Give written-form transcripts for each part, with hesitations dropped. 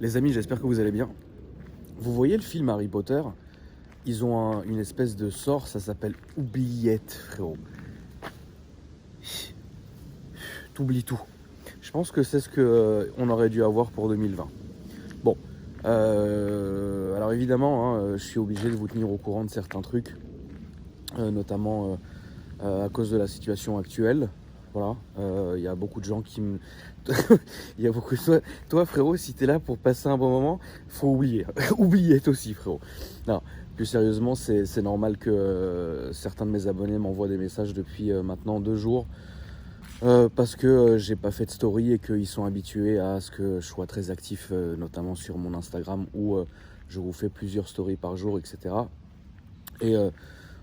Les amis, j'espère que vous allez bien. Vous voyez le film Harry Potter? Ils ont une espèce de sort, ça s'appelle oubliette, frérot. T'oublies tout. Je pense que c'est ce qu'on aurait dû avoir pour 2020. Bon, alors évidemment, hein, je suis obligé de vous tenir au courant de certains trucs, notamment à cause de la situation actuelle. Voilà, il y a beaucoup de gens qui me... Il y a beaucoup de... Toi, frérot, si t'es là pour passer un bon moment, faut oublier. Oubliette aussi, frérot. Non, plus sérieusement, c'est normal que certains de mes abonnés m'envoient des messages depuis maintenant 2 jours. Parce que j'ai pas fait de story et qu'ils sont habitués à ce que je sois très actif, notamment sur mon Instagram où je vous fais plusieurs stories par jour, etc. Et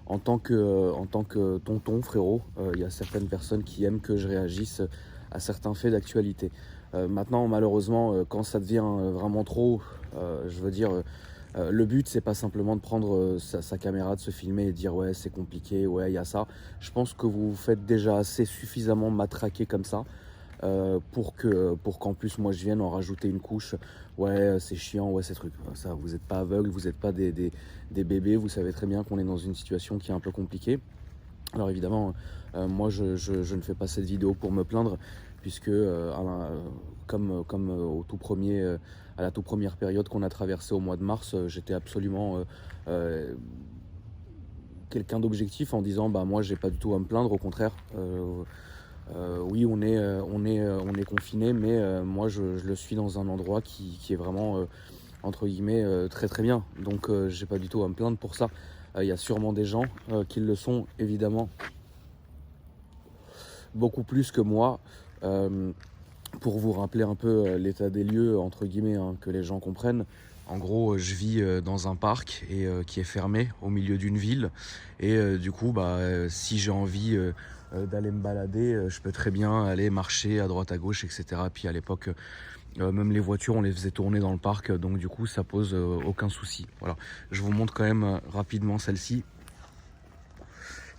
en tant que tonton, frérot, il y a certaines personnes qui aiment que je réagisse à certains faits d'actualité. Maintenant, malheureusement, quand ça devient vraiment trop, je veux dire, le but, c'est pas simplement de prendre sa caméra, de se filmer et de dire ouais, c'est compliqué, ouais, il y a ça. Je pense que vous vous faites déjà assez suffisamment matraquer comme ça. Pour qu'en plus moi je vienne en rajouter une couche. Ouais, c'est chiant, ouais, ces trucs. Ça, vous n'êtes pas aveugle, vous n'êtes pas des bébés, vous savez très bien qu'on est dans une situation qui est un peu compliquée. Alors évidemment, moi je ne fais pas cette vidéo pour me plaindre, puisque comme à la toute première période qu'on a traversée au mois de mars, j'étais absolument quelqu'un d'objectif en disant bah moi j'ai pas du tout à me plaindre, au contraire. Oui, on est confiné, mais moi je le suis dans un endroit qui est vraiment entre guillemets très très bien. Donc j'ai pas du tout à me plaindre pour ça. Il y a sûrement des gens qui le sont évidemment beaucoup plus que moi. Pour vous rappeler un peu l'état des lieux, entre guillemets, hein, que les gens comprennent. En gros, je vis dans un parc et qui est fermé au milieu d'une ville. Et du coup, si j'ai envie d'aller me balader, je peux très bien aller marcher à droite à gauche, etc. Puis à l'époque, même les voitures, on les faisait tourner dans le parc. Donc du coup, ça pose aucun souci. Voilà. Je vous montre quand même rapidement celle-ci,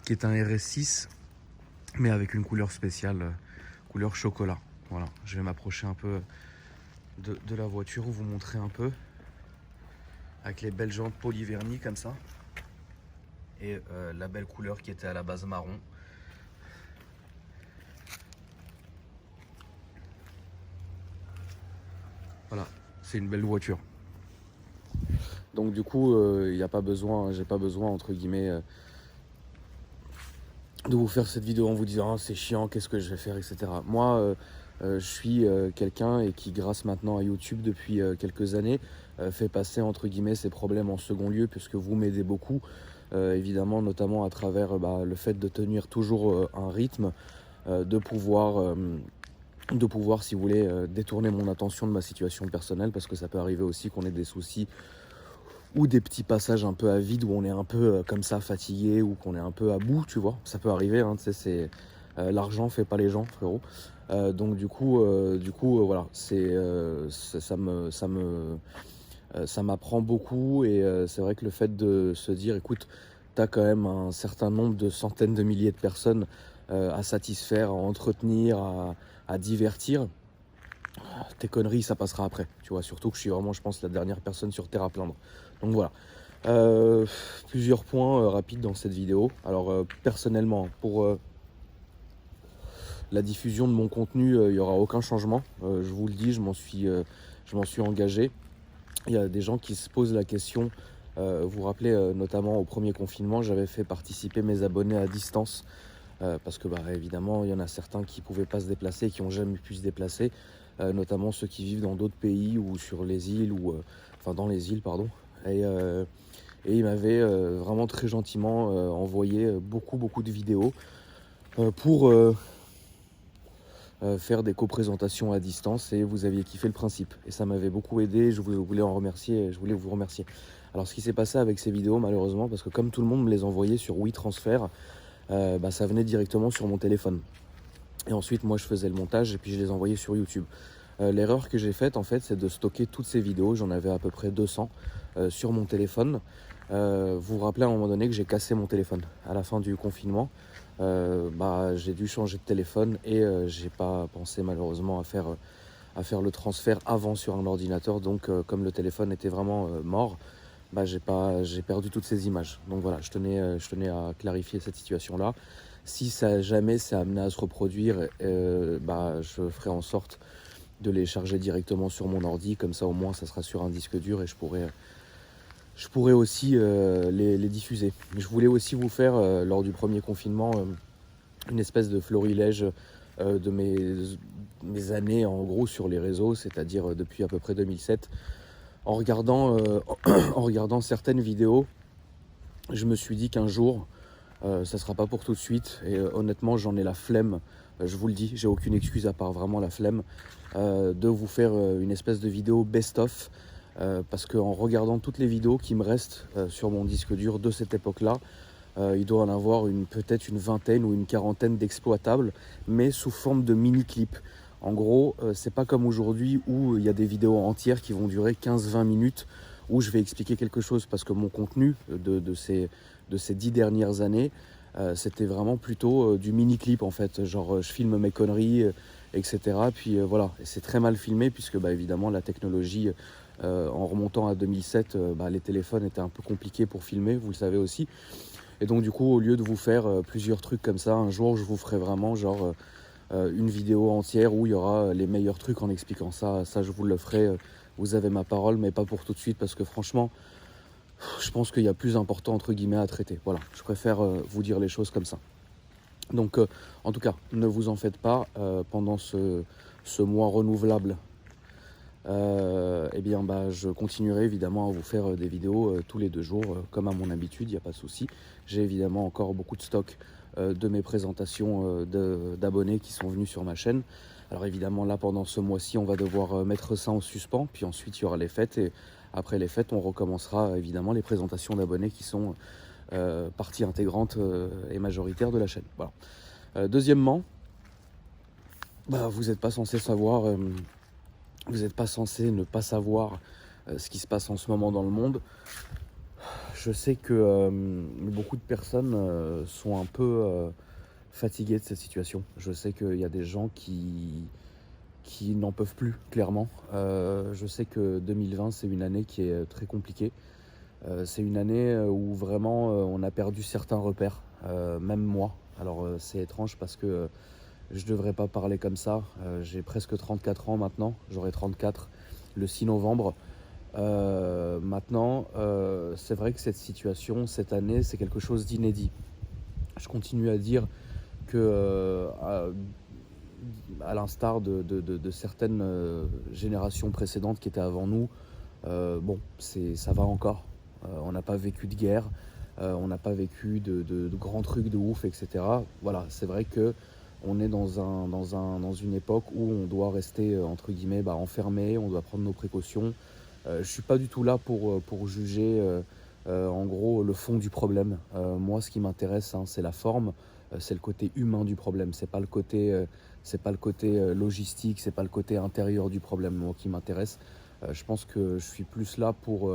qui est un RS6, mais avec une couleur spéciale, couleur chocolat. Voilà, je vais m'approcher un peu de la voiture, vous montrer un peu, avec les belles jantes polyvernis comme ça, et la belle couleur qui était à la base marron. Voilà, c'est une belle voiture. Donc du coup, il n'y a pas besoin, j'ai pas besoin entre guillemets de vous faire cette vidéo en vous disant ah, c'est chiant, qu'est-ce que je vais faire, etc. Moi, je suis quelqu'un et qui, grâce maintenant à YouTube depuis quelques années, fait passer entre guillemets ses problèmes en second lieu, puisque vous m'aidez beaucoup, évidemment, notamment à travers le fait de tenir toujours un rythme, de pouvoir, si vous voulez, détourner mon attention de ma situation personnelle, parce que ça peut arriver aussi qu'on ait des soucis ou des petits passages un peu à vide où on est un peu comme ça fatigué ou qu'on est un peu à bout, tu vois. Ça peut arriver, hein, tu sais, c'est l'argent fait pas les gens, frérot. Donc du coup, voilà, ça m'apprend beaucoup et c'est vrai que le fait de se dire, écoute, t'as quand même un certain nombre de centaines de milliers de personnes à satisfaire, à entretenir, à divertir. Tes conneries, ça passera après, tu vois. Surtout que je suis vraiment, je pense, la dernière personne sur Terre à plaindre. Donc voilà. Plusieurs points rapides dans cette vidéo. Alors personnellement, pour la diffusion de mon contenu, il n'y aura aucun changement. Je vous le dis, je m'en suis engagé. Il y a des gens qui se posent la question. Vous vous rappelez, notamment au premier confinement, j'avais fait participer mes abonnés à distance. Parce que évidemment, il y en a certains qui ne pouvaient pas se déplacer et qui n'ont jamais pu se déplacer. Notamment ceux qui vivent dans d'autres pays ou sur les îles, enfin dans les îles, pardon. Et il m'avait vraiment très gentiment envoyé beaucoup de vidéos pour faire des co-présentations à distance, et vous aviez kiffé le principe. Et ça m'avait beaucoup aidé, je voulais vous remercier. Alors ce qui s'est passé avec ces vidéos, malheureusement, parce que comme tout le monde me les envoyait sur WeTransfer, ça venait directement sur mon téléphone. Et ensuite, moi, je faisais le montage et puis je les envoyais sur YouTube. L'erreur que j'ai faite, en fait, c'est de stocker toutes ces vidéos. J'en avais à peu près 200 sur mon téléphone. Vous vous rappelez à un moment donné que j'ai cassé mon téléphone à la fin du confinement. J'ai dû changer de téléphone et j'ai pas pensé malheureusement à faire le transfert avant sur un ordinateur. Donc comme le téléphone était vraiment mort, j'ai perdu toutes ces images. Donc voilà, je tenais à clarifier cette situation-là. Si ça jamais c'est amené à se reproduire, je ferai en sorte de les charger directement sur mon ordi. Comme ça au moins ça sera sur un disque dur et je pourrais aussi les diffuser. Je voulais aussi vous faire, lors du premier confinement, une espèce de florilège de mes années en gros sur les réseaux, c'est-à-dire depuis à peu près 2007. En regardant, en regardant certaines vidéos, je me suis dit qu'un jour, ça sera pas pour tout de suite. Et honnêtement, j'en ai la flemme. Je vous le dis, j'ai aucune excuse à part vraiment la flemme de vous faire une espèce de vidéo best-of. Parce qu'en regardant toutes les vidéos qui me restent sur mon disque dur de cette époque-là, il doit en avoir peut-être une vingtaine ou une quarantaine d'exploitables, mais sous forme de mini-clips. En gros, c'est pas comme aujourd'hui où il y a des vidéos entières qui vont durer 15-20 minutes, où je vais expliquer quelque chose, parce que mon contenu de ces 10 dernières années, c'était vraiment plutôt du mini-clip en fait. Genre je filme mes conneries, etc. Puis voilà, et c'est très mal filmé puisque évidemment la technologie, en remontant à 2007, les téléphones étaient un peu compliqués pour filmer, vous le savez aussi. Et donc du coup, au lieu de vous faire plusieurs trucs comme ça, un jour je vous ferai vraiment genre une vidéo entière où il y aura les meilleurs trucs en expliquant ça. Ça je vous le ferai, vous avez ma parole, mais pas pour tout de suite parce que franchement, je pense qu'il y a plus important entre guillemets à traiter. Voilà, je préfère vous dire les choses comme ça. Donc en tout cas, ne vous en faites pas, pendant ce mois renouvelable. Je continuerai évidemment à vous faire des vidéos tous les 2 jours, comme à mon habitude, il n'y a pas de souci. J'ai évidemment encore beaucoup de stock de mes présentations d'abonnés qui sont venus sur ma chaîne. Alors évidemment là pendant ce mois-ci on va devoir mettre ça en suspens, puis ensuite il y aura les fêtes et après les fêtes on recommencera évidemment les présentations d'abonnés qui sont partie intégrante et majoritaire de la chaîne. Voilà. Deuxièmement, vous n'êtes pas censé savoir, vous n'êtes pas censé ne pas savoir ce qui se passe en ce moment dans le monde. Je sais que beaucoup de personnes sont un peu fatiguées de cette situation. Je sais qu'il y a des gens qui n'en peuvent plus, clairement. Je sais que 2020, c'est une année qui est très compliquée. C'est une année où vraiment on a perdu certains repères, même moi. Alors c'est étrange parce que je devrais pas parler comme ça. J'ai presque 34 ans maintenant, j'aurai 34 le 6 novembre. Maintenant, c'est vrai que cette situation, cette année, c'est quelque chose d'inédit. Je continue à dire que, à l'instar de certaines générations précédentes qui étaient avant nous, ça va encore. On n'a pas vécu de guerre, on n'a pas vécu de grands trucs de ouf, etc. Voilà, c'est vrai que on est dans une époque où on doit rester entre guillemets enfermé, on doit prendre nos précautions. Je ne suis pas du tout là pour juger en gros le fond du problème. Moi ce qui m'intéresse, c'est la forme, c'est le côté humain du problème, c'est pas le côté logistique, c'est pas le côté intérieur du problème moi qui m'intéresse. Je pense que je suis plus là pour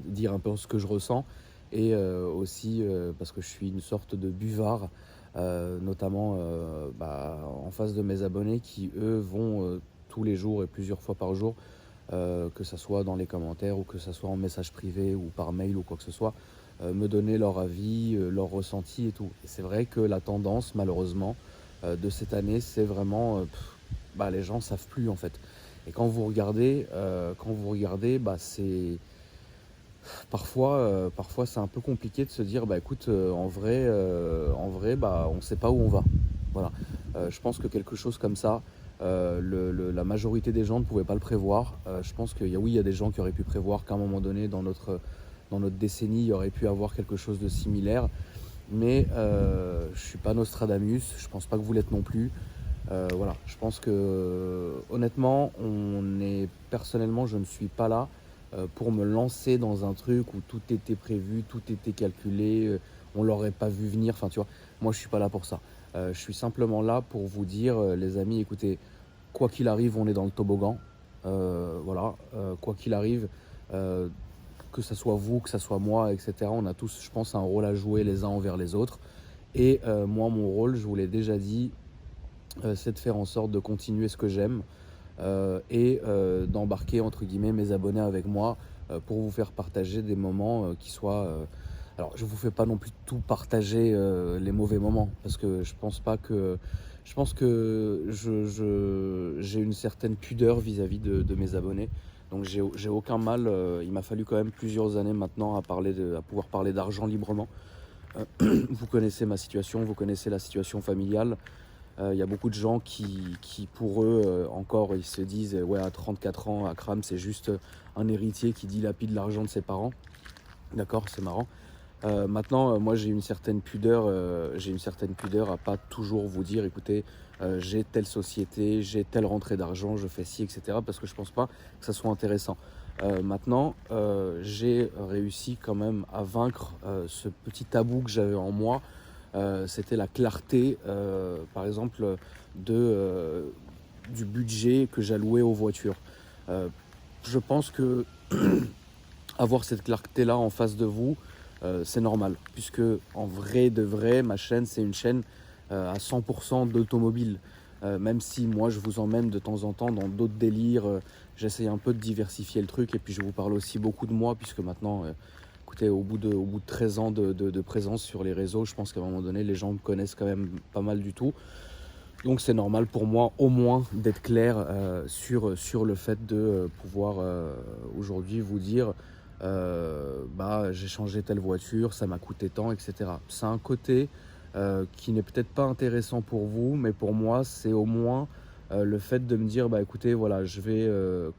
dire un peu ce que je ressens et aussi parce que je suis une sorte de buvard, notamment en face de mes abonnés qui eux vont tous les jours et plusieurs fois par jour, que ça soit dans les commentaires ou que ça soit en message privé ou par mail ou quoi que ce soit, me donner leur avis, leur ressenti et tout. Et c'est vrai que la tendance malheureusement de cette année, c'est vraiment les gens savent plus en fait. Et quand vous regardez, c'est parfois c'est un peu compliqué de se dire écoute, en vrai, on sait pas où on va. Voilà. Je pense que quelque chose comme ça, la majorité des gens ne pouvaient pas le prévoir. Je pense qu'il y a des gens qui auraient pu prévoir qu'à un moment donné dans notre décennie, il y aurait pu avoir quelque chose de similaire. Mais je suis pas Nostradamus, je pense pas que vous l'êtes non plus. Voilà, je pense que honnêtement, personnellement, je ne suis pas là pour me lancer dans un truc où tout était prévu, tout était calculé, on l'aurait pas vu venir. Enfin, tu vois, moi, je suis pas là pour ça. Je suis simplement là pour vous dire, les amis, écoutez, quoi qu'il arrive, on est dans le toboggan. Voilà, quoi qu'il arrive, que ça soit vous, que ça soit moi, etc. On a tous, je pense, un rôle à jouer les uns envers les autres. Et moi, mon rôle, je vous l'ai déjà dit, c'est de faire en sorte de continuer ce que j'aime et d'embarquer entre guillemets mes abonnés avec moi pour vous faire partager des moments qui soient... alors je vous fais pas non plus tout partager les mauvais moments parce que je pense pas que... Je pense que j'ai une certaine pudeur vis-à-vis de mes abonnés. Donc j'ai aucun mal, il m'a fallu quand même plusieurs années maintenant à pouvoir parler d'argent librement. Vous connaissez ma situation, vous connaissez la situation familiale. Il y a beaucoup de gens qui pour eux, encore, ils se disent ouais, à 34 ans, Akram, c'est juste un héritier qui dilapide l'argent de ses parents. D'accord, c'est marrant. Maintenant, moi, j'ai une certaine pudeur à pas toujours vous dire, écoutez, j'ai telle société, j'ai telle rentrée d'argent, je fais ci, etc. Parce que je pense pas que ça soit intéressant. Maintenant, j'ai réussi quand même à vaincre ce petit tabou que j'avais en moi. C'était la clarté, par exemple, du budget que j'allouais aux voitures. Euh, je pense que avoir cette clarté-là en face de vous, c'est normal. Puisque en vrai de vrai, ma chaîne, c'est une chaîne à 100% d'automobile. Même si moi, je vous emmène de temps en temps dans d'autres délires, j'essaye un peu de diversifier le truc. Et puis, je vous parle aussi beaucoup de moi, puisque maintenant... écoutez, au bout de 13 ans de présence sur les réseaux, je pense qu'à un moment donné, les gens me connaissent quand même pas mal du tout. Donc c'est normal pour moi au moins d'être clair sur le fait de pouvoir aujourd'hui vous dire bah, j'ai changé telle voiture, ça m'a coûté tant, etc. C'est un côté qui n'est peut-être pas intéressant pour vous, mais pour moi c'est au moins le fait de me dire bah écoutez voilà, je vais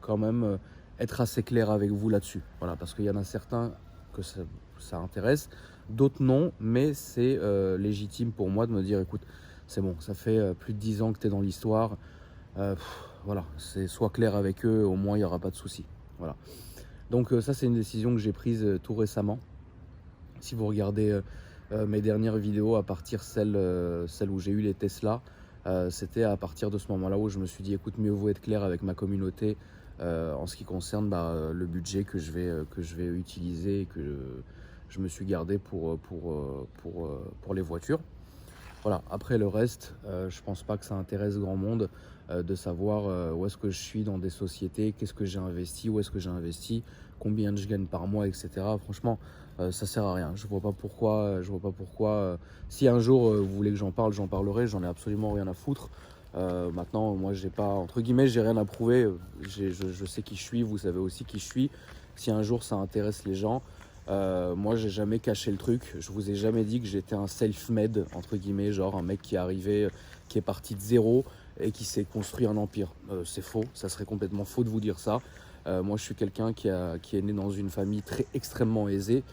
quand même être assez clair avec vous là-dessus. Voilà, parce qu'il y en a certains que ça intéresse, d'autres non, mais c'est légitime pour moi de me dire écoute, c'est bon, ça fait plus de 10 ans que tu es dans l'histoire. Voilà, sois clair avec eux, au moins il n'y aura pas de souci. Voilà. Donc ça, c'est une décision que j'ai prise tout récemment. Si vous regardez mes dernières vidéos, à partir celle où j'ai eu les Tesla, c'était à partir de ce moment-là où je me suis dit, écoute, mieux vaut être clair avec ma communauté en ce qui concerne le budget que je vais utiliser et que je me suis gardé pour les voitures. Voilà, après le reste, je pense pas que ça intéresse grand monde de savoir où est-ce que je suis dans des sociétés, qu'est-ce que j'ai investi, où est-ce que j'ai investi, combien je gagne par mois, etc. Franchement, ça sert à rien. Je vois pas pourquoi. Si un jour vous voulez que j'en parle, j'en parlerai. J'en ai absolument rien à foutre. Maintenant, moi, j'ai pas, entre guillemets, j'ai rien à prouver. Je sais qui je suis. Vous savez aussi qui je suis. Si un jour ça intéresse les gens. Moi j'ai jamais caché le truc, je vous ai jamais dit que j'étais un self-made entre guillemets, genre un mec qui est arrivé, qui est parti de zéro et qui s'est construit un empire. C'est faux, ça serait complètement faux de vous dire ça. Moi je suis quelqu'un qui est né dans une famille extrêmement aisée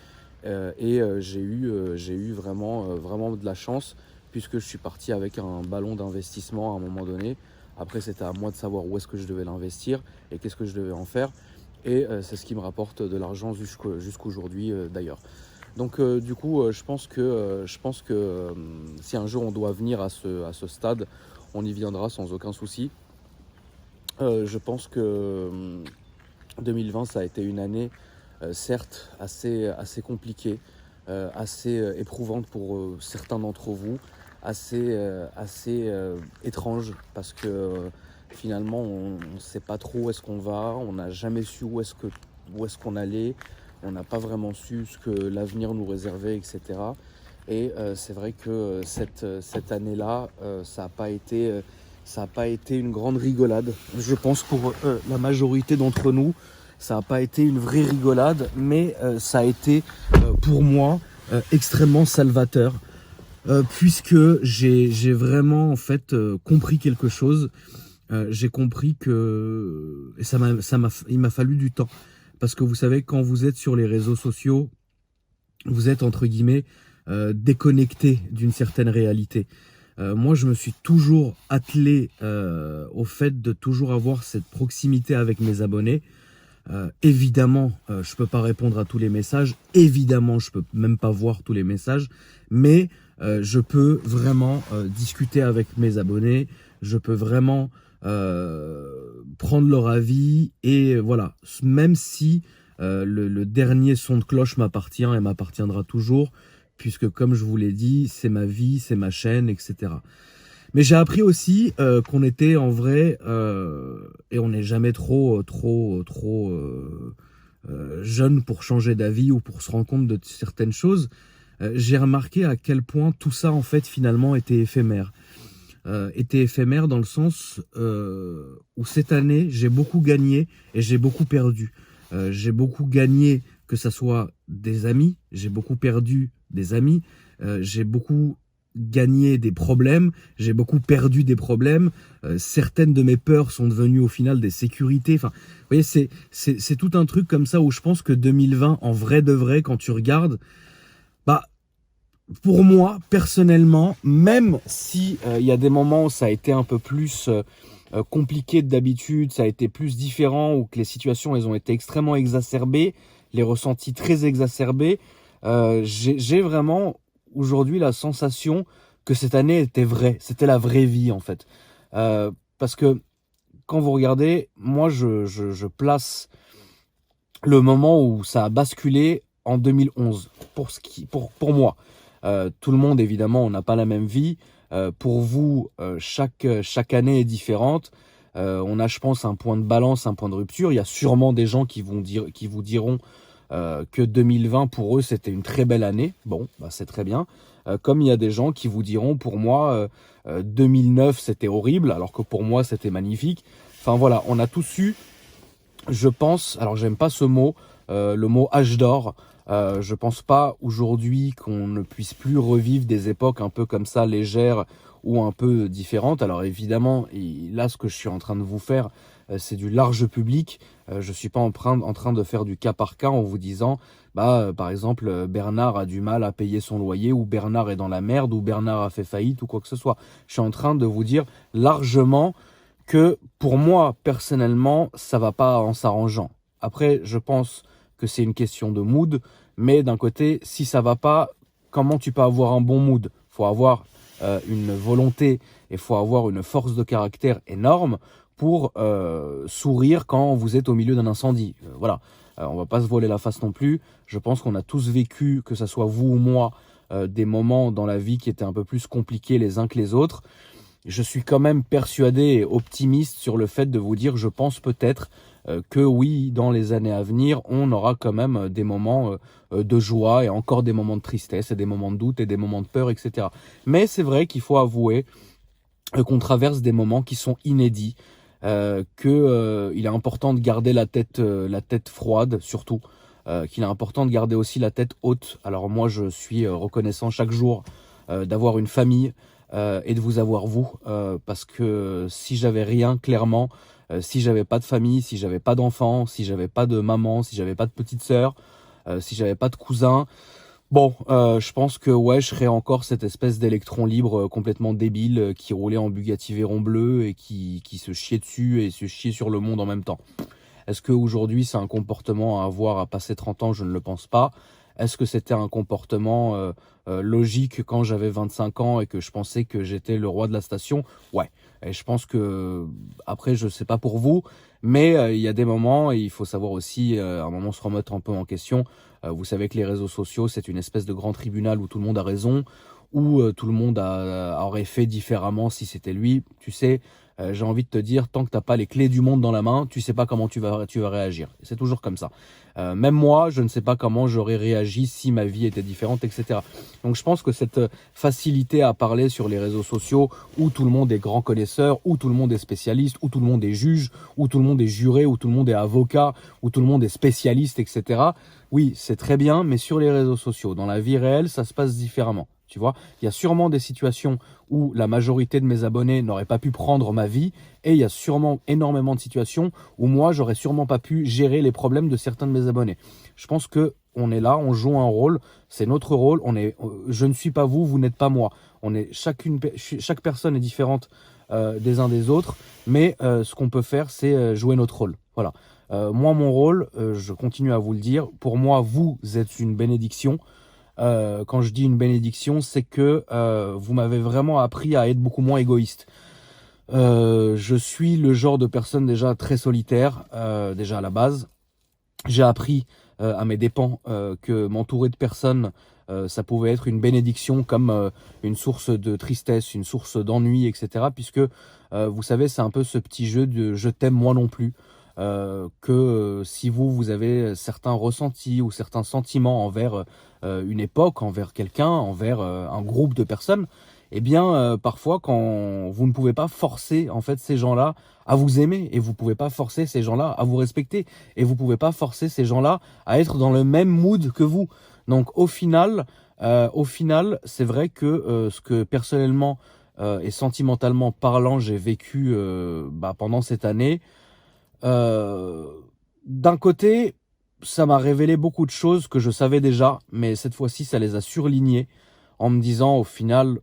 et j'ai eu vraiment de la chance puisque je suis parti avec un ballon d'investissement à un moment donné. Après c'était à moi de savoir où est-ce que je devais l'investir et qu'est-ce que je devais en faire. Et c'est ce qui me rapporte de l'argent jusqu'aujourd'hui d'ailleurs. Donc du coup, je pense que si un jour on doit venir à ce stade, on y viendra sans aucun souci. Je pense que 2020, ça a été une année, certes, assez compliquée, assez éprouvante pour certains d'entre vous, assez étrange, parce que finalement, on ne sait pas trop où est-ce qu'on va, on n'a jamais su où est-ce qu'on allait, on n'a pas vraiment su ce que l'avenir nous réservait, etc. Et c'est vrai que cette année-là, ça n'a pas été une grande rigolade. Je pense pour la majorité d'entre nous, ça n'a pas été une vraie rigolade, mais ça a été pour moi extrêmement salvateur. Puisque j'ai vraiment en fait compris quelque chose. J'ai compris que et il m'a fallu du temps. Parce que vous savez, quand vous êtes sur les réseaux sociaux, vous êtes entre guillemets déconnecté d'une certaine réalité. Moi, je me suis toujours attelé au fait de toujours avoir cette proximité avec mes abonnés. Évidemment, je peux pas répondre à tous les messages. Évidemment, je peux même pas voir tous les messages. Mais je peux vraiment discuter avec mes abonnés. Je peux vraiment prendre leur avis. Et voilà, même si le dernier son de cloche m'appartient et m'appartiendra toujours, puisque comme je vous l'ai dit, c'est ma vie, c'est ma chaîne, etc. Mais j'ai appris aussi qu'on était en vrai, et on n'est jamais trop jeune pour changer d'avis ou pour se rendre compte de certaines choses. J'ai remarqué à quel point tout ça en fait finalement était éphémère. Était éphémère dans le sens où cette année j'ai beaucoup gagné et j'ai beaucoup perdu. J'ai beaucoup gagné, que ça soit des amis, j'ai beaucoup perdu des amis, j'ai beaucoup gagné des problèmes, j'ai beaucoup perdu des problèmes. Certaines de mes peurs sont devenues au final des sécurités. Enfin, vous voyez, c'est tout un truc comme ça où je pense que 2020, en vrai de vrai, quand tu regardes, bah pour moi, personnellement, même si il y a des moments où ça a été un peu plus compliqué que d'habitude, ça a été plus différent, ou que les situations elles ont été extrêmement exacerbées, les ressentis très exacerbés, j'ai vraiment aujourd'hui la sensation que cette année était vraie, c'était la vraie vie en fait. Parce que quand vous regardez, moi je place le moment où ça a basculé en 2011 pour moi. Tout le monde, évidemment, on n'a pas la même vie. Pour vous, chaque année est différente. On a, je pense, un point de balance, un point de rupture. Il y a sûrement des gens qui vous diront que 2020, pour eux, c'était une très belle année. Bon, bah, c'est très bien. Comme il y a des gens qui vous diront, pour moi, 2009, c'était horrible, alors que pour moi, c'était magnifique. Enfin voilà, on a tous eu, je pense, alors j'aime pas ce mot, le mot âge d'or. Je pense pas aujourd'hui qu'on ne puisse plus revivre des époques un peu comme ça, légères ou un peu différentes. Alors évidemment, là ce que je suis en train de vous faire, c'est du large public. Je suis pas en train de faire du cas par cas en vous disant, par exemple, Bernard a du mal à payer son loyer, ou Bernard est dans la merde, ou Bernard a fait faillite, ou quoi que ce soit. Je suis en train de vous dire largement que pour moi, personnellement, ça va pas en s'arrangeant. Après, je pense que c'est une question de mood, mais d'un côté, si ça va pas, comment tu peux avoir un bon mood? Faut avoir une volonté et faut avoir une force de caractère énorme pour sourire quand vous êtes au milieu d'un incendie. Voilà, on va pas se voiler la face non plus. Je pense qu'on a tous vécu, que ça soit vous ou moi, des moments dans la vie qui étaient un peu plus compliqués les uns que les autres. Je suis quand même persuadé et optimiste sur le fait de vous dire, je pense peut-être que oui, dans les années à venir, on aura quand même des moments de joie, et encore des moments de tristesse, et des moments de doute, et des moments de peur, etc. Mais c'est vrai qu'il faut avouer qu'on traverse des moments qui sont inédits, qu'il est important de garder la tête froide surtout, qu'il est important de garder aussi la tête haute. Alors moi, je suis reconnaissant chaque jour d'avoir une famille, et de vous avoir vous, parce que si j'avais rien, clairement, si j'avais pas de famille, si j'avais pas d'enfants, si j'avais pas de maman, si j'avais pas de petite sœur, si j'avais pas de cousin, bon, je pense que ouais, je serais encore cette espèce d'électron libre complètement débile, qui roulait en Bugatti Veyron bleu et qui se chiait dessus et se chiait sur le monde en même temps. Est-ce qu'aujourd'hui c'est un comportement à avoir à passer 30 ans? Je ne le pense pas. Est-ce que c'était un comportement logique quand j'avais 25 ans et que je pensais que j'étais le roi de la station? Ouais. Et je pense que, après, je sais pas pour vous, mais il y a des moments, et il faut savoir aussi, à un moment, se remettre un peu en question. Vous savez que les réseaux sociaux, c'est une espèce de grand tribunal où tout le monde a raison, où tout le monde aurait fait différemment si c'était lui. Tu sais, j'ai envie de te dire, tant que t'as pas les clés du monde dans la main, tu sais pas comment tu vas réagir. C'est toujours comme ça. Même moi, je ne sais pas comment j'aurais réagi si ma vie était différente, etc. Donc je pense que cette facilité à parler sur les réseaux sociaux, où tout le monde est grand connaisseur, où tout le monde est spécialiste, où tout le monde est juge, où tout le monde est juré, où tout le monde est avocat, où tout le monde est spécialiste, etc. Oui, c'est très bien, mais sur les réseaux sociaux, dans la vie réelle, ça se passe différemment. Tu vois, il y a sûrement des situations où la majorité de mes abonnés n'auraient pas pu prendre ma vie, et il y a sûrement énormément de situations où moi, j'aurais sûrement pas pu gérer les problèmes de certains de mes abonnés. Je pense que on est là, on joue un rôle, c'est notre rôle. Je ne suis pas vous, vous n'êtes pas moi. Chaque personne est différente des uns des autres, mais ce qu'on peut faire, c'est jouer notre rôle. Voilà. Moi, mon rôle, je continue à vous le dire. Pour moi, vous êtes une bénédiction. Quand je dis une bénédiction, c'est que vous m'avez vraiment appris à être beaucoup moins égoïste. Je suis le genre de personne déjà très solitaire, déjà à la base. J'ai appris à mes dépens que m'entourer de personnes ça pouvait être une bénédiction comme une source de tristesse, une source d'ennui, etc. Puisque, vous savez, c'est un peu ce petit jeu de je t'aime moi non plus. Si vous avez certains ressentis ou certains sentiments envers une époque, envers quelqu'un, envers un groupe de personnes, eh bien, parfois, quand vous ne pouvez pas forcer en fait ces gens-là à vous aimer, et vous pouvez pas forcer ces gens-là à vous respecter, et vous pouvez pas forcer ces gens-là à être dans le même mood que vous. Donc, au final, c'est vrai que ce que personnellement et sentimentalement parlant, j'ai vécu pendant cette année. Heu, D'un côté, ça m'a révélé beaucoup de choses que je savais déjà, mais cette fois-ci, ça les a surlignées en me disant au final,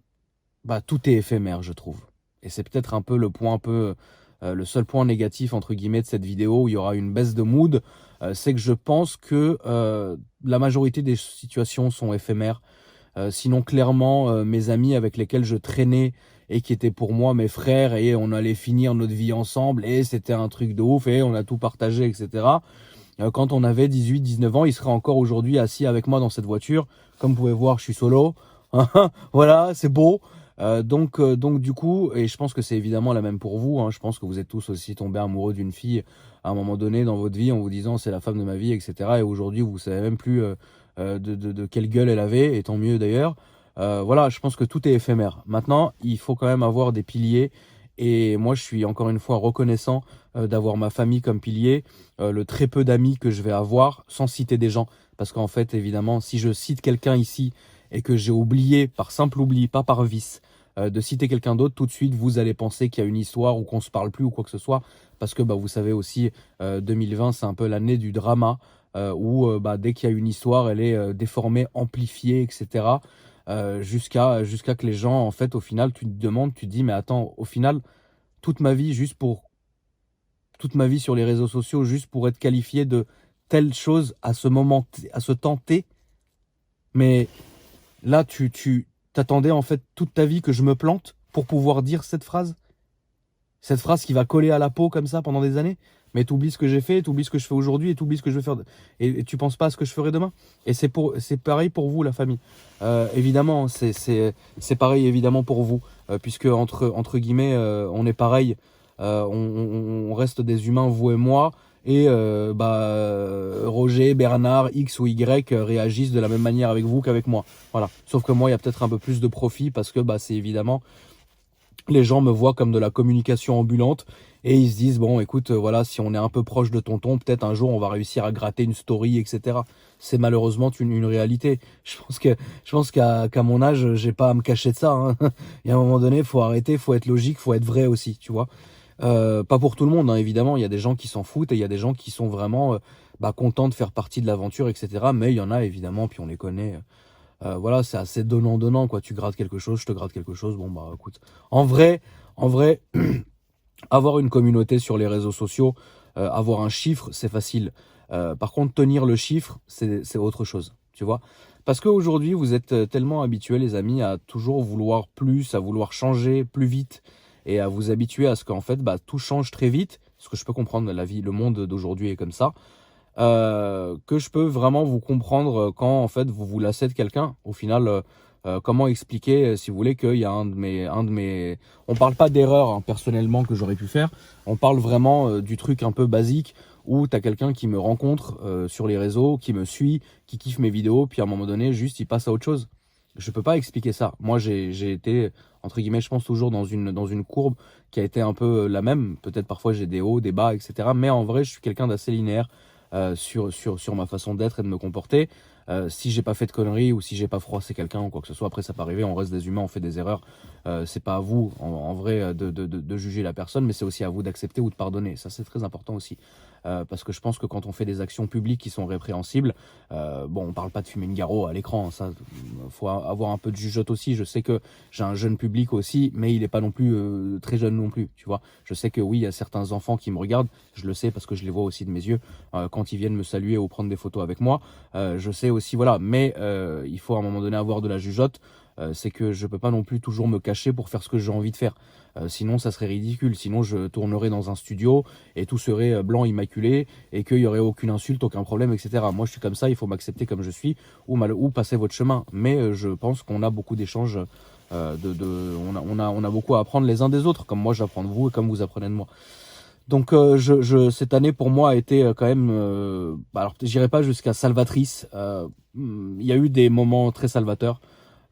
tout est éphémère, je trouve. Et c'est peut-être un peu le point le seul point «négatif» entre guillemets de cette vidéo où il y aura une baisse de mood, c'est que je pense que, la majorité des situations sont éphémères. Sinon clairement, mes amis avec lesquels je traînais et qui étaient pour moi mes frères et on allait finir notre vie ensemble et c'était un truc de ouf et on a tout partagé et cetera. Quand on avait 18-19 ans, ils seraient encore aujourd'hui assis avec moi dans cette voiture. Comme vous pouvez voir, je suis solo. Voilà, c'est beau. Donc du coup, et je pense que c'est évidemment la même pour vous, hein, je pense que vous êtes tous aussi tombés amoureux d'une fille à un moment donné dans votre vie en vous disant c'est la femme de ma vie, etc. Et aujourd'hui, vous savez même plus de quelle gueule elle avait, et tant mieux d'ailleurs. Voilà, je pense que tout est éphémère. Maintenant, il faut quand même avoir des piliers. Et moi, je suis encore une fois reconnaissant d'avoir ma famille comme pilier, le très peu d'amis que je vais avoir, sans citer des gens. Parce qu'en fait, évidemment, si je cite quelqu'un ici et que j'ai oublié, par simple oubli, pas par vice, de citer quelqu'un d'autre, tout de suite, vous allez penser qu'il y a une histoire ou qu'on se parle plus ou quoi que ce soit. Parce que vous savez aussi, 2020, c'est un peu l'année du drama, où dès qu'il y a une histoire, elle est déformée, amplifiée, etc. Jusqu'à que les gens, en fait, au final, tu te demandes, tu te dis, mais attends, au final, toute ma vie, toute ma vie sur les réseaux sociaux, juste pour être qualifié de telle chose à ce moment, à ce temps T. Mais là, tu t'attendais en fait toute ta vie que je me plante pour pouvoir dire cette phrase. Cette phrase qui va coller à la peau comme ça pendant des années. Mais t'oublies ce que j'ai fait, t'oublies ce que je fais aujourd'hui et t'oublies ce que je vais faire. Et tu penses pas à ce que je ferai demain. Et c'est pareil pour vous, la famille. Évidemment, c'est pareil évidemment pour vous. Puisque entre guillemets, on est pareil. On reste des humains, vous et moi. Et Roger, Bernard, X ou Y réagissent de la même manière avec vous qu'avec moi. Voilà. Sauf que moi, il y a peut-être un peu plus de profit parce que c'est évidemment, les gens me voient comme de la communication ambulante et ils se disent, bon, écoute, voilà, si on est un peu proche de tonton, peut-être un jour on va réussir à gratter une story, etc. C'est malheureusement une réalité. Je pense qu'à mon âge, j'ai pas à me cacher de ça, hein. Il y a un moment donné, faut arrêter, faut être logique, faut être vrai aussi, tu vois. Pas pour tout le monde, hein, évidemment. Il y a des gens qui s'en foutent et il y a des gens qui sont vraiment contents de faire partie de l'aventure, etc. Mais il y en a évidemment, puis on les connaît. Voilà, c'est assez donnant-donnant, quoi. Tu grattes quelque chose, je te gratte quelque chose. Bon, écoute. En vrai, avoir une communauté sur les réseaux sociaux, avoir un chiffre, c'est facile. Par contre, tenir le chiffre, c'est autre chose, tu vois. Parce qu'aujourd'hui, vous êtes tellement habitués, les amis, à toujours vouloir plus, à vouloir changer plus vite et à vous habituer à ce qu'en fait, tout change très vite. Ce que je peux comprendre, la vie, le monde d'aujourd'hui est comme ça. Que je peux vraiment vous comprendre quand en fait vous vous lassez de quelqu'un. Au final, comment expliquer, si vous voulez, qu'il y a un de mes... On parle pas d'erreur personnellement que j'aurais pu faire. On parle vraiment du truc un peu basique où tu as quelqu'un qui me rencontre sur les réseaux, qui me suit, qui kiffe mes vidéos, puis à un moment donné, juste il passe à autre chose. Je peux pas expliquer ça. Moi, j'ai été, entre guillemets, je pense toujours dans une courbe qui a été un peu la même. Peut-être parfois j'ai des hauts, des bas, etc. Mais en vrai, je suis quelqu'un d'assez linéaire sur ma façon d'être et de me comporter. Si j'ai pas fait de conneries ou si j'ai pas froissé quelqu'un ou quoi que ce soit, après ça peut arriver, on reste des humains, on fait des erreurs. C'est pas à vous en vrai de juger la personne, mais c'est aussi à vous d'accepter ou de pardonner. Ça c'est très important aussi. Parce que je pense que quand on fait des actions publiques qui sont répréhensibles, on parle pas de fumer une garrot à l'écran, ça faut avoir un peu de jugeote aussi. Je sais que j'ai un jeune public aussi, mais il est pas non plus très jeune non plus, tu vois. Je sais que oui, il y a certains enfants qui me regardent, je le sais parce que je les vois aussi de mes yeux quand ils viennent me saluer ou prendre des photos avec moi. Je sais aussi, voilà, mais il faut à un moment donné avoir de la jugeote. c'est que je peux pas non plus toujours me cacher pour faire ce que j'ai envie de faire. Sinon, ça serait ridicule. Sinon, je tournerais dans un studio et tout serait blanc, immaculé, et qu'il y aurait aucune insulte, aucun problème, etc. Moi, je suis comme ça, il faut m'accepter comme je suis, ou passer votre chemin. Mais je pense qu'on a beaucoup d'échanges, on a beaucoup à apprendre les uns des autres, comme moi j'apprends de vous et comme vous apprenez de moi. Donc cette année pour moi a été quand même, alors j'irai pas jusqu'à salvatrice. Il y a eu des moments très salvateurs.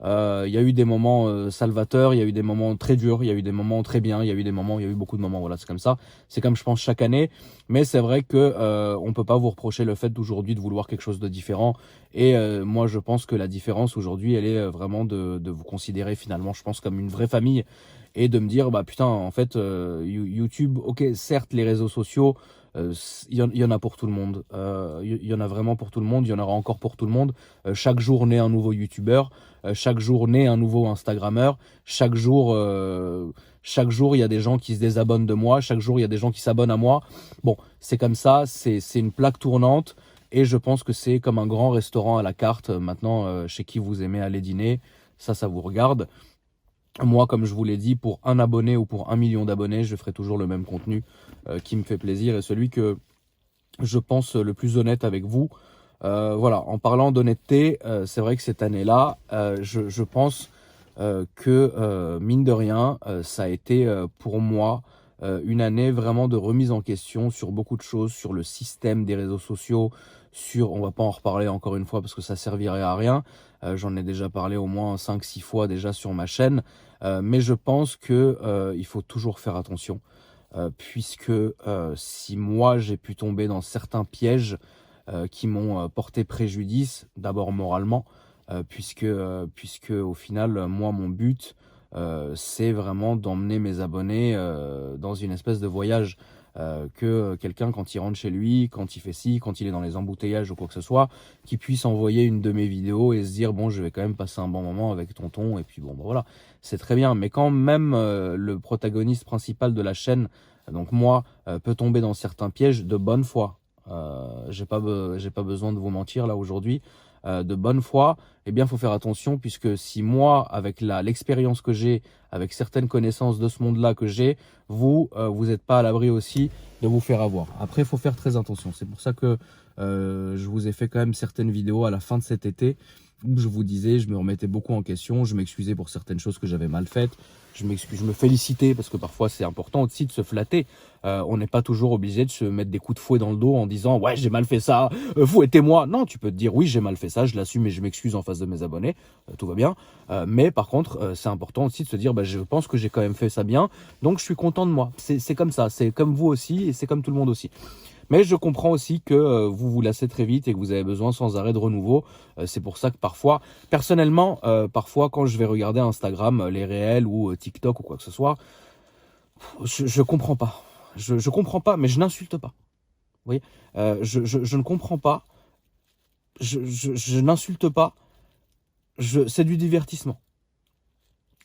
Il y a eu des moments salvateurs, il y a eu des moments très durs, il y a eu des moments très bien, il y a eu beaucoup de moments, voilà, c'est comme ça. C'est comme je pense chaque année, mais c'est vrai que on peut pas vous reprocher le fait d'aujourd'hui de vouloir quelque chose de différent. Et moi je pense que la différence aujourd'hui, elle est vraiment de vous considérer finalement, je pense, comme une vraie famille, et de me dire bah putain, en fait YouTube, ok, certes les réseaux sociaux, il y en a pour tout le monde, il y en a vraiment pour tout le monde, il y en aura encore pour tout le monde. Chaque jour naît un nouveau youtubeur, chaque jour naît un nouveau instagrammeur, chaque jour il y a des gens qui se désabonnent de moi, chaque jour il y a des gens qui s'abonnent à moi. Bon, c'est comme ça, c'est une plaque tournante, et je pense que c'est comme un grand restaurant à la carte maintenant, chez qui vous aimez aller dîner, ça vous regarde. Moi, comme je vous l'ai dit, pour un abonné ou pour 1 million d'abonnés, je ferai toujours le même contenu qui me fait plaisir, et celui que je pense le plus honnête avec vous. Voilà, en parlant d'honnêteté, c'est vrai que cette année-là, je pense que mine de rien, ça a été pour moi une année vraiment de remise en question sur beaucoup de choses, sur le système des réseaux sociaux, on va pas en reparler encore une fois parce que ça servirait à rien. J'en ai déjà parlé au moins 5-6 fois déjà sur ma chaîne, mais je pense que il faut toujours faire attention, puisque si moi j'ai pu tomber dans certains pièges qui m'ont porté préjudice, d'abord moralement, puisque au final, moi, mon but, c'est vraiment d'emmener mes abonnés dans une espèce de voyage, que quelqu'un, quand il rentre chez lui, quand il fait ci, quand il est dans les embouteillages ou quoi que ce soit, qu'il puisse envoyer une de mes vidéos et se dire bon, je vais quand même passer un bon moment avec tonton, et puis bon, bah, voilà, c'est très bien. Mais quand même le protagoniste principal de la chaîne, donc moi, peut tomber dans certains pièges de bonne foi, j'ai pas besoin de vous mentir là aujourd'hui, de bonne foi, eh bien faut faire attention, puisque si moi, avec l'expérience que j'ai, avec certaines connaissances de ce monde-là que j'ai, vous n'êtes pas à l'abri aussi de vous faire avoir. Après, il faut faire très attention. C'est pour ça que je vous ai fait quand même certaines vidéos à la fin de cet été où je vous disais, je me remettais beaucoup en question, je m'excusais pour certaines choses que j'avais mal faites, je me félicitais, parce que parfois c'est important aussi de se flatter. On n'est pas toujours obligé de se mettre des coups de fouet dans le dos en disant ouais, j'ai mal fait ça, fouettez-moi. Non, tu peux te dire oui, j'ai mal fait ça, je l'assume et je m'excuse en face de mes abonnés, tout va bien. Mais par contre, c'est important aussi de se dire bah, je pense que j'ai quand même fait ça bien, donc je suis content de moi. C'est comme ça, c'est comme vous aussi, et c'est comme tout le monde aussi. Mais je comprends aussi que vous vous lassez très vite et que vous avez besoin sans arrêt de renouveau. C'est pour ça que parfois, personnellement, parfois quand je vais regarder Instagram, les réels ou TikTok ou quoi que ce soit, je comprends pas. Je comprends pas, mais je n'insulte pas. Vous voyez, je ne comprends pas. Je n'insulte pas. C'est du divertissement.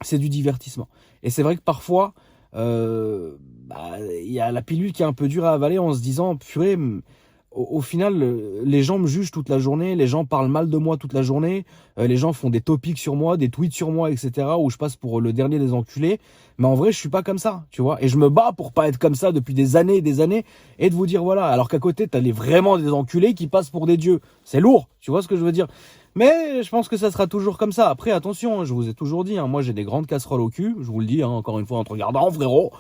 C'est du divertissement. Et c'est vrai que parfois, y a la pilule qui est un peu dure à avaler en se disant purée, au final les gens me jugent toute la journée, les gens parlent mal de moi toute la journée, les gens font des topics sur moi, des tweets sur moi, etc., où je passe pour le dernier des enculés, mais en vrai je suis pas comme ça, tu vois, et je me bats pour pas être comme ça depuis des années et des années, et de vous dire voilà, alors qu'à côté t'as vraiment des enculés qui passent pour des dieux, c'est lourd, tu vois ce que je veux dire. Mais je pense que ça sera toujours comme ça. Après, attention, je vous ai toujours dit, moi j'ai des grandes casseroles au cul, je vous le dis, encore une fois, en te regardant, frérot,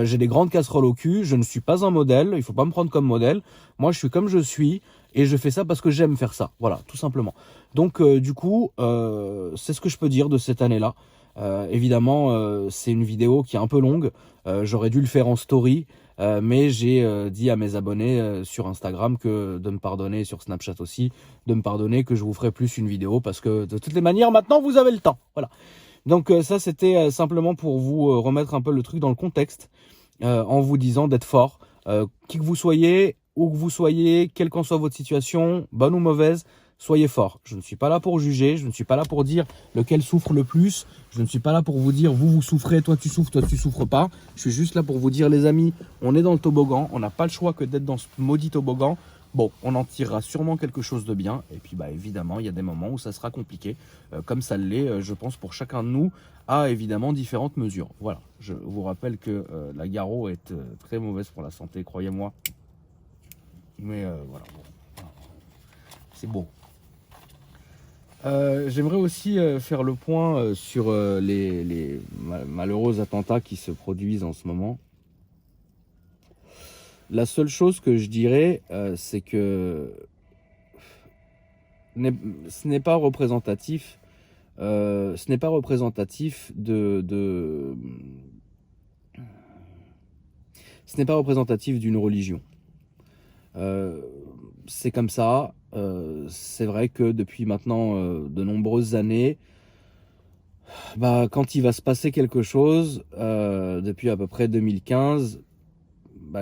j'ai des grandes casseroles au cul, je ne suis pas un modèle, il faut pas me prendre comme modèle. Moi, je suis comme je suis, et je fais ça parce que j'aime faire ça. Voilà, tout simplement. Donc, du coup, c'est ce que je peux dire de cette année-là. Évidemment, c'est une vidéo qui est un peu longue, j'aurais dû le faire en story, mais j'ai dit à mes abonnés sur Instagram de me pardonner, sur Snapchat aussi, de me pardonner, que je vous ferai plus une vidéo, parce que de toutes les manières, maintenant, vous avez le temps. Voilà. Donc ça, c'était simplement pour vous remettre un peu le truc dans le contexte, en vous disant d'être fort, qui que vous soyez, où que vous soyez, quelle qu'en soit votre situation, bonne ou mauvaise, soyez fort. Je ne suis pas là pour juger, je ne suis pas là pour dire lequel souffre le plus, je ne suis pas là pour vous dire vous souffrez, toi tu souffres pas. Je suis juste là pour vous dire les amis, on est dans le toboggan, on n'a pas le choix que d'être dans ce maudit toboggan. Bon, on en tirera sûrement quelque chose de bien. Et puis, évidemment, il y a des moments où ça sera compliqué, comme ça l'est, je pense, pour chacun de nous, à évidemment différentes mesures. Voilà, je vous rappelle que la Garo est très mauvaise pour la santé, croyez-moi. Mais voilà, bon, voilà. C'est beau. J'aimerais aussi faire le point sur les malheureux attentats qui se produisent en ce moment. La seule chose que je dirais, c'est que ce n'est pas représentatif. Ce n'est pas représentatif ce n'est pas représentatif d'une religion. C'est comme ça. C'est vrai que depuis maintenant de nombreuses années, quand il va se passer quelque chose, depuis à peu près 2015,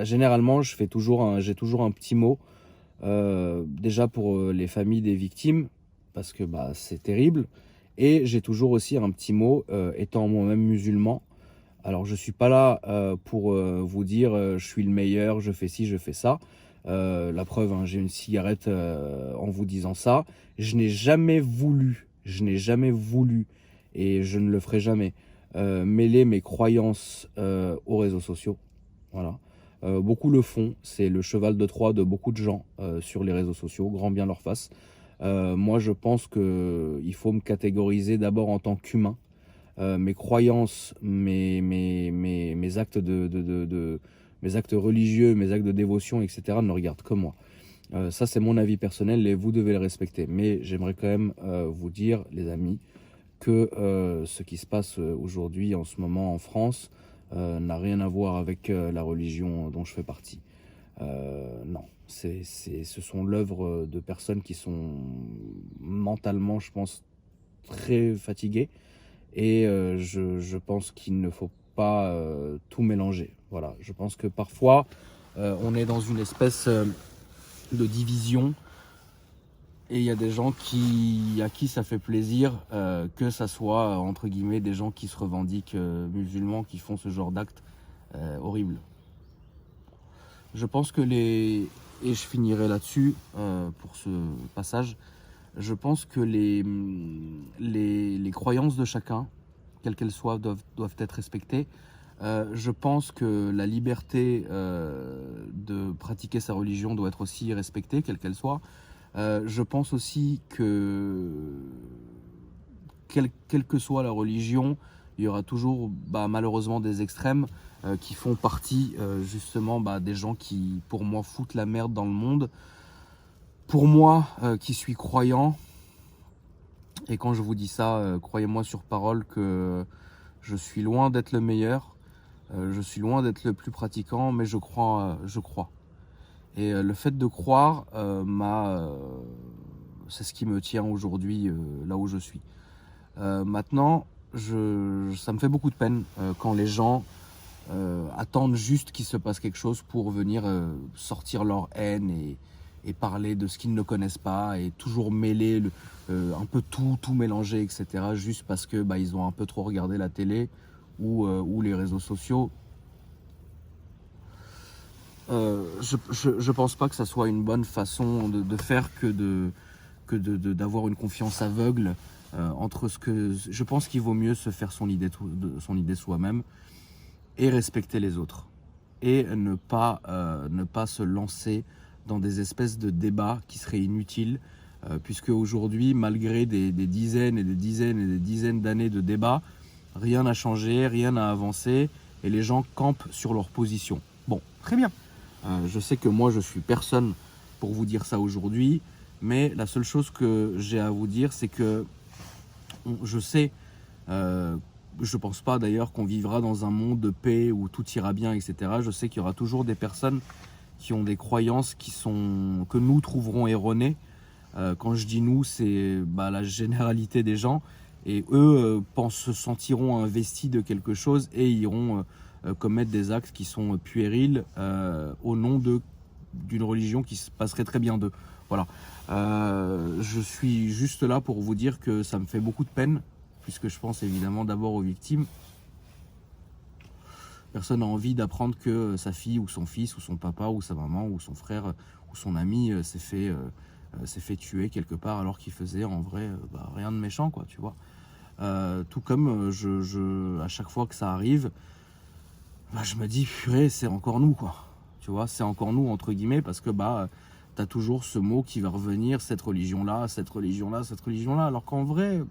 généralement j'ai toujours un petit mot. Déjà pour les familles des victimes, parce que c'est terrible. Et j'ai toujours aussi un petit mot, étant moi-même musulman. Alors je suis pas là pour vous dire je suis le meilleur, je fais ci, je fais ça. La preuve, hein, j'ai une cigarette en vous disant ça. Je n'ai jamais voulu, et je ne le ferai jamais, mêler mes croyances aux réseaux sociaux. Voilà. Beaucoup le font, c'est le cheval de Troie de beaucoup de gens sur les réseaux sociaux, grand bien leur face. Moi je pense qu'il faut me catégoriser d'abord en tant qu'humain. Mes croyances, mes actes mes actes religieux, mes actes de dévotion, etc. ne regardent que moi. Ça c'est mon avis personnel et vous devez le respecter. Mais j'aimerais quand même vous dire, les amis, que ce qui se passe aujourd'hui en ce moment en France n'a rien à voir avec la religion dont je fais partie. Non, ce sont l'œuvre de personnes qui sont mentalement, je pense, très fatiguées. Et je pense qu'il ne faut pas tout mélanger. Voilà, je pense que parfois, on est dans une espèce de division. Et il y a des gens à qui ça fait plaisir que ça soit, entre guillemets, des gens qui se revendiquent musulmans, qui font ce genre d'actes horribles. Je pense que et je finirai là-dessus pour ce passage, je pense que les croyances de chacun, quelles qu'elles soient, doivent être respectées. Je pense que la liberté de pratiquer sa religion doit être aussi respectée, quelle qu'elle soit. Je pense aussi que quelle que soit la religion, il y aura toujours malheureusement des extrêmes qui font partie justement des gens qui, pour moi, foutent la merde dans le monde. Pour moi, qui suis croyant, et quand je vous dis ça, croyez-moi sur parole que je suis loin d'être le meilleur, je suis loin d'être le plus pratiquant, mais je crois. Et le fait de croire, c'est ce qui me tient aujourd'hui là où je suis. Maintenant, ça me fait beaucoup de peine quand les gens attendent juste qu'il se passe quelque chose pour venir sortir leur haine et parler de ce qu'ils ne connaissent pas et toujours mêler un peu tout mélanger, etc. Juste parce que ils ont un peu trop regardé la télé ou les réseaux sociaux. Je pense pas que ça soit une bonne façon de faire d'avoir une confiance aveugle entre ce que... Je pense qu'il vaut mieux se faire son idée soi-même et respecter les autres. Et ne pas se lancer dans des espèces de débats qui seraient inutiles, puisque aujourd'hui, malgré des dizaines et des dizaines et des dizaines d'années de débats, rien n'a changé, rien n'a avancé, et les gens campent sur leur position. Bon, très bien. Je sais que moi, je suis personne pour vous dire ça aujourd'hui, mais la seule chose que j'ai à vous dire, c'est que je sais, je pense pas d'ailleurs qu'on vivra dans un monde de paix où tout ira bien, etc. Je sais qu'il y aura toujours des personnes qui ont des croyances que nous trouverons erronées. Quand je dis nous, c'est la généralité des gens. Et eux se sentiront investis de quelque chose et iront commettre des actes qui sont puérils au nom d'une religion qui se passerait très bien d'eux. Voilà. Je suis juste là pour vous dire que ça me fait beaucoup de peine, puisque je pense évidemment d'abord aux victimes. Personne n'a envie d'apprendre que sa fille ou son fils ou son papa ou sa maman ou son frère ou son ami s'est fait tuer quelque part alors qu'il faisait en vrai rien de méchant, quoi, tu vois. Tout comme à chaque fois que ça arrive, je me dis, purée, c'est encore nous, quoi. Tu vois, c'est encore nous, entre guillemets, parce que t'as toujours ce mot qui va revenir, cette religion-là, cette religion-là, cette religion-là, alors qu'en vrai,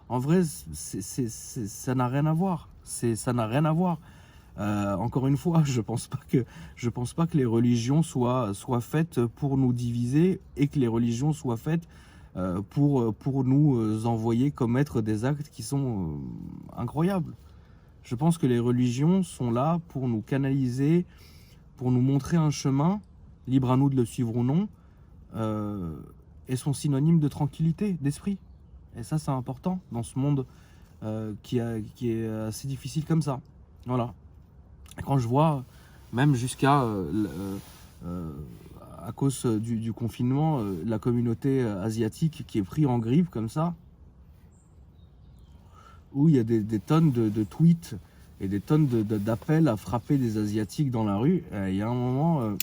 ça n'a rien à voir. Ça n'a rien à voir. Encore une fois, je pense pas que les religions soient faites pour nous diviser et que les religions soient faites pour nous envoyer commettre des actes qui sont incroyables. Je pense que les religions sont là pour nous canaliser, pour nous montrer un chemin, libre à nous de le suivre ou non, et sont synonymes de tranquillité, d'esprit. Et ça, c'est important dans ce monde qui est assez difficile comme ça. Voilà. Quand je vois, même jusqu'à, à cause du confinement, la communauté asiatique qui est prise en grippe comme ça, où il y a des tonnes de tweets et des tonnes d'appels à frapper des Asiatiques dans la rue, il y a un moment,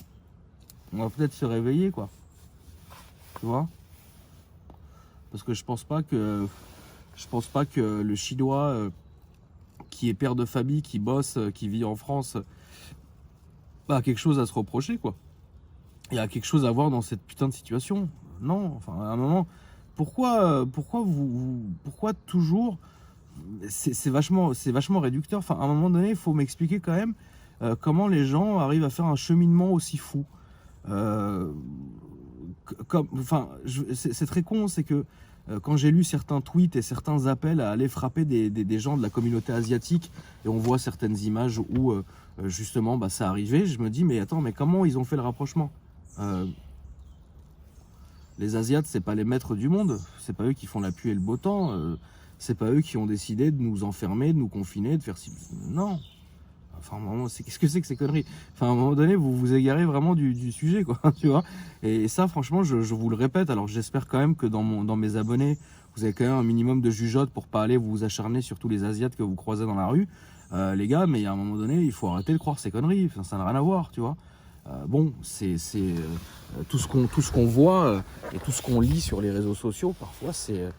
on va peut-être se réveiller, quoi. Tu vois ? Parce que je pense pas que le Chinois qui est père de famille, qui bosse, qui vit en France, a quelque chose à se reprocher, quoi. Il y a quelque chose à voir dans cette putain de situation. Non, enfin, à un moment, pourquoi toujours... C'est vachement réducteur. Enfin, à un moment donné, il faut m'expliquer quand même comment les gens arrivent à faire un cheminement aussi fou. C'est très con, c'est que quand j'ai lu certains tweets et certains appels à aller frapper des gens de la communauté asiatique, et on voit certaines images où justement ça arrivait, je me dis mais attends, mais comment ils ont fait le rapprochement? Les Asiates, c'est pas les maîtres du monde, c'est pas eux qui font la pluie et le beau temps, c'est pas eux qui ont décidé de nous enfermer, de nous confiner, de faire ci. Non. Enfin, à un moment, qu'est-ce que c'est que ces conneries? Enfin, à un moment donné, vous vous égarez vraiment du sujet, quoi, tu vois. Et ça, franchement, je vous le répète. Alors, j'espère quand même que dans mes abonnés, vous avez quand même un minimum de jugeote pour pas aller vous acharner sur tous les Asiates que vous croisez dans la rue. Les gars, mais à un moment donné, il faut arrêter de croire ces conneries. Enfin, ça n'a rien à voir, tu vois. Bon, c'est tout ce qu'on voit et tout ce qu'on lit sur les réseaux sociaux, parfois, c'est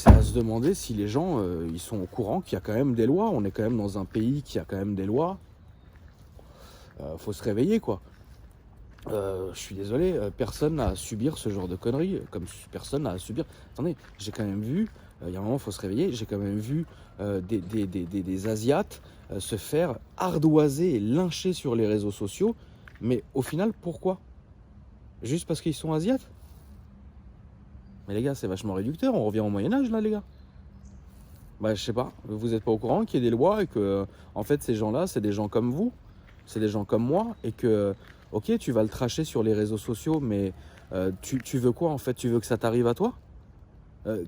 à se demander si les gens ils sont au courant qu'il y a quand même des lois. On est quand même dans un pays qui a quand même des lois. Faut se réveiller, quoi. Je suis désolé, personne n'a à subir ce genre de conneries, comme personne n'a à subir. Attendez, j'ai quand même vu, il y a un moment, faut se réveiller, j'ai quand même vu des Asiates se faire ardoiser et lyncher sur les réseaux sociaux. Mais au final, pourquoi? Juste parce qu'ils sont Asiates? Mais les gars, c'est vachement réducteur, on revient au Moyen-Âge là, les gars. Je sais pas, vous êtes pas au courant qu'il y a des lois et que, en fait, ces gens-là, c'est des gens comme vous, c'est des gens comme moi, et que, ok, tu vas le tracher sur les réseaux sociaux, mais tu veux quoi, en fait? Tu veux que ça t'arrive à toi?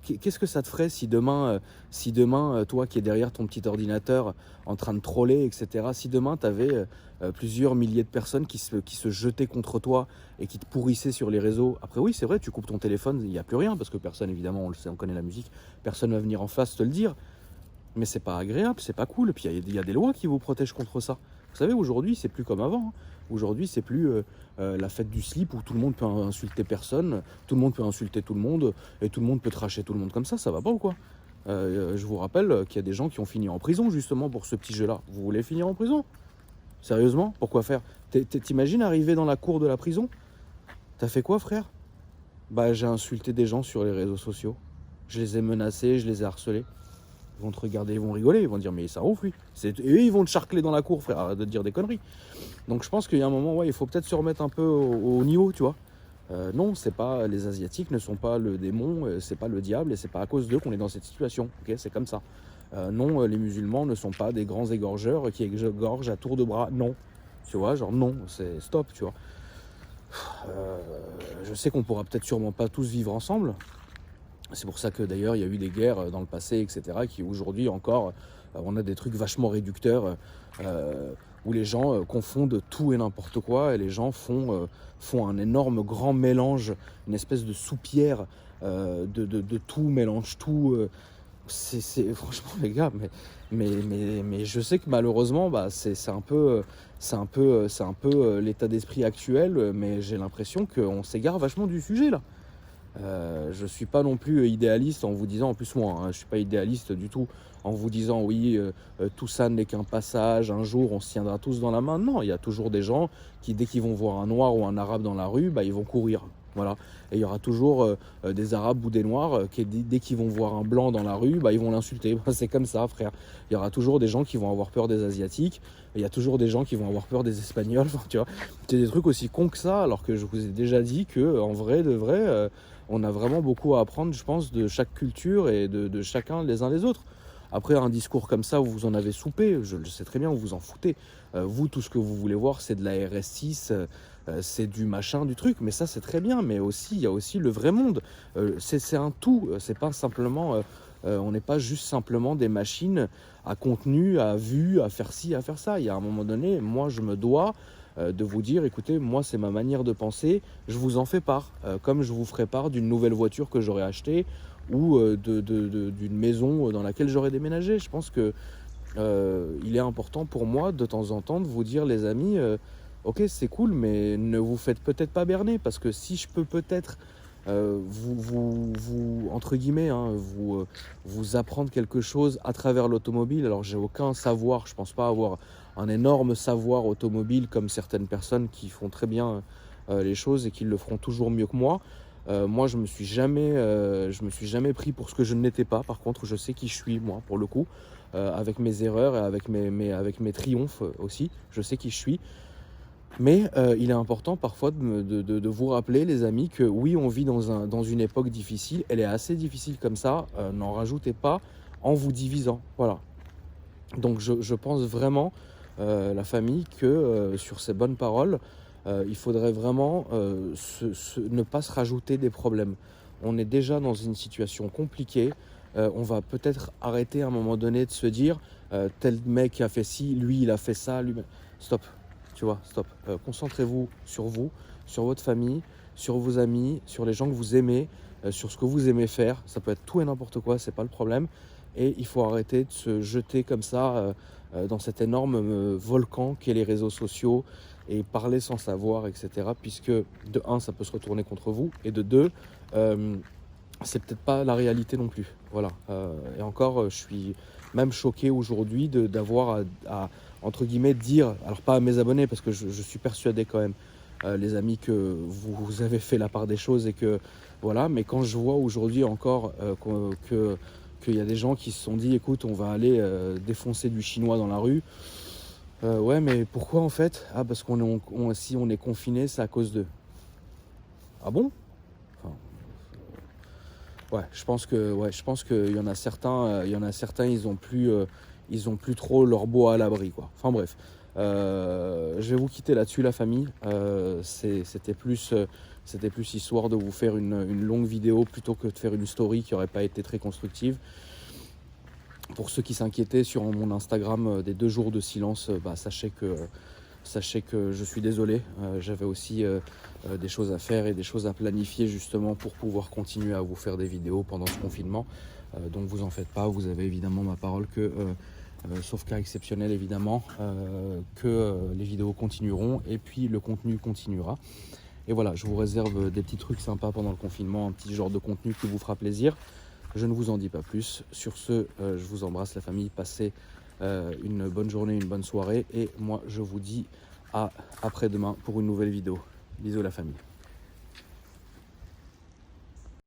Qu'est-ce que ça te ferait si demain, toi qui es derrière ton petit ordinateur en train de troller, etc., si demain tu avais plusieurs milliers de personnes qui se jetaient contre toi et qui te pourrissaient sur les réseaux? Après oui, c'est vrai, tu coupes ton téléphone, il n'y a plus rien, parce que personne, évidemment, on le sait, on connaît la musique, personne ne va venir en face te le dire, mais c'est pas agréable, c'est pas cool, et puis il y a des lois qui vous protègent contre ça. Vous savez, aujourd'hui, c'est plus comme avant, hein. Aujourd'hui, c'est plus la fête du slip où tout le monde peut insulter personne, tout le monde peut insulter tout le monde, et tout le monde peut tracher tout le monde comme ça va pas ou quoi? Je vous rappelle qu'il y a des gens qui ont fini en prison justement pour ce petit jeu-là. Vous voulez finir en prison? Sérieusement? Pourquoi faire? T'imagines arriver dans la cour de la prison? T'as fait quoi, frère? J'ai insulté des gens sur les réseaux sociaux. Je les ai menacés, je les ai harcelés. Ils vont te regarder, ils vont rigoler, ils vont dire mais ça ouf lui. Et eux ils vont te charcler dans la cour, frère, arrête de te dire des conneries. Donc je pense qu'il y a un moment, ouais, il faut peut-être se remettre un peu au niveau, tu vois. Non, c'est pas, les Asiatiques ne sont pas le démon, c'est pas le diable, et c'est pas à cause d'eux qu'on est dans cette situation, ok, c'est comme ça. Non, les musulmans ne sont pas des grands égorgeurs qui égorgent à tour de bras, non. Tu vois, genre non, c'est stop, tu vois. Je sais qu'on pourra peut-être sûrement pas tous vivre ensemble. C'est pour ça que d'ailleurs il y a eu des guerres dans le passé, etc. qui aujourd'hui encore, on a des trucs vachement réducteurs où les gens confondent tout et n'importe quoi, et les gens font un énorme grand mélange, une espèce de soupière de tout, mélange tout. franchement les gars, mais je sais que malheureusement, bah, c'est un peu, l'état d'esprit actuel, mais j'ai l'impression qu'on s'égare vachement du sujet là. Je suis pas non plus idéaliste en vous disant, en plus moi, hein, je suis pas idéaliste du tout en vous disant oui, tout ça n'est qu'un passage, un jour on se tiendra tous dans la main. Non, il y a toujours des gens qui, dès qu'ils vont voir un noir ou un arabe dans la rue, bah, ils vont courir. Voilà. Et il y aura toujours des arabes ou des noirs qui, dès qu'ils vont voir un blanc dans la rue, bah, ils vont l'insulter. C'est comme ça, frère. Il y aura toujours des gens qui vont avoir peur des asiatiques. Il y a toujours des gens qui vont avoir peur des espagnols. Enfin, tu vois, c'est des trucs aussi cons que ça, alors que je vous ai déjà dit que en vrai de vrai, on a vraiment beaucoup à apprendre, je pense, de chaque culture et de chacun les uns les autres. Après, un discours comme ça, vous en avez soupé, je le sais très bien, vous vous en foutez. Vous, tout ce que vous voulez voir, c'est de la RS6, c'est du machin, du truc, mais ça, c'est très bien. Mais aussi, il y a aussi le vrai monde. C'est un tout, c'est pas simplement... on n'est pas juste simplement des machines à contenu, à vue, à faire ci, à faire ça. Il y a un moment donné, moi, je me dois de vous dire, écoutez, moi, c'est ma manière de penser, je vous en fais part. Comme je vous ferai part d'une nouvelle voiture que j'aurais achetée ou d'une maison dans laquelle j'aurais déménagé. Je pense que il est important pour moi de temps en temps de vous dire, les amis, ok, c'est cool, mais ne vous faites peut-être pas berner, parce que si je peux peut-être entre guillemets, hein, vous apprendre quelque chose à travers l'automobile. Alors j'ai aucun savoir, je pense pas avoir un énorme savoir automobile comme certaines personnes qui font très bien les choses et qui le feront toujours mieux que moi. Moi je me suis jamais pris pour ce que je n'étais pas. Par contre, je sais qui je suis, moi, pour le coup, avec mes erreurs et avec mes triomphes aussi. Je sais qui je suis. Mais il est important parfois de vous rappeler, les amis, que oui, on vit dans une époque difficile. Elle est assez difficile comme ça. N'en rajoutez pas en vous divisant. Voilà. Donc je pense vraiment, la famille, que sur ces bonnes paroles, il faudrait vraiment ne pas se rajouter des problèmes. On est déjà dans une situation compliquée. On va peut-être arrêter à un moment donné de se dire tel mec a fait ci, lui il a fait ça, lui... Stop. Tu vois, stop. Concentrez-vous, sur votre famille, sur vos amis, sur les gens que vous aimez, sur ce que vous aimez faire. Ça peut être tout et n'importe quoi, c'est pas le problème. Et il faut arrêter de se jeter comme ça dans cet énorme volcan qu'est les réseaux sociaux et parler sans savoir, etc. Puisque de un, ça peut se retourner contre vous, et de deux, c'est peut-être pas la réalité non plus. Voilà. Et encore, je suis même choqué aujourd'hui d'avoir à, entre guillemets, dire, alors pas à mes abonnés, parce que je suis persuadé quand même, les amis, que vous avez fait la part des choses et que voilà. Mais quand je vois aujourd'hui encore qu'il y a des gens qui se sont dit, écoute, on va aller défoncer du chinois dans la rue. Ouais, mais pourquoi en fait? Ah, parce si on est confiné, c'est à cause d'eux. Ah bon? Enfin, ouais, je pense qu'il y en a certains, ils ont plus trop leur bois à l'abri, quoi. Enfin bref, je vais vous quitter là-dessus, la famille. C'était plus histoire de vous faire une longue vidéo plutôt que de faire une story qui n'aurait pas été très constructive. Pour ceux qui s'inquiétaient sur mon Instagram des 2 jours de silence, sachez que je suis désolé. J'avais aussi des choses à faire et des choses à planifier, justement, pour pouvoir continuer à vous faire des vidéos pendant ce confinement. Donc vous en faites pas, vous avez évidemment ma parole que, sauf cas exceptionnel évidemment, que les vidéos continueront et puis le contenu continuera. Et voilà, je vous réserve des petits trucs sympas pendant le confinement, un petit genre de contenu qui vous fera plaisir. Je ne vous en dis pas plus. Sur ce, je vous embrasse, la famille. Passez une bonne journée, une bonne soirée. Et moi, je vous dis à après-demain pour une nouvelle vidéo. Bisous, la famille.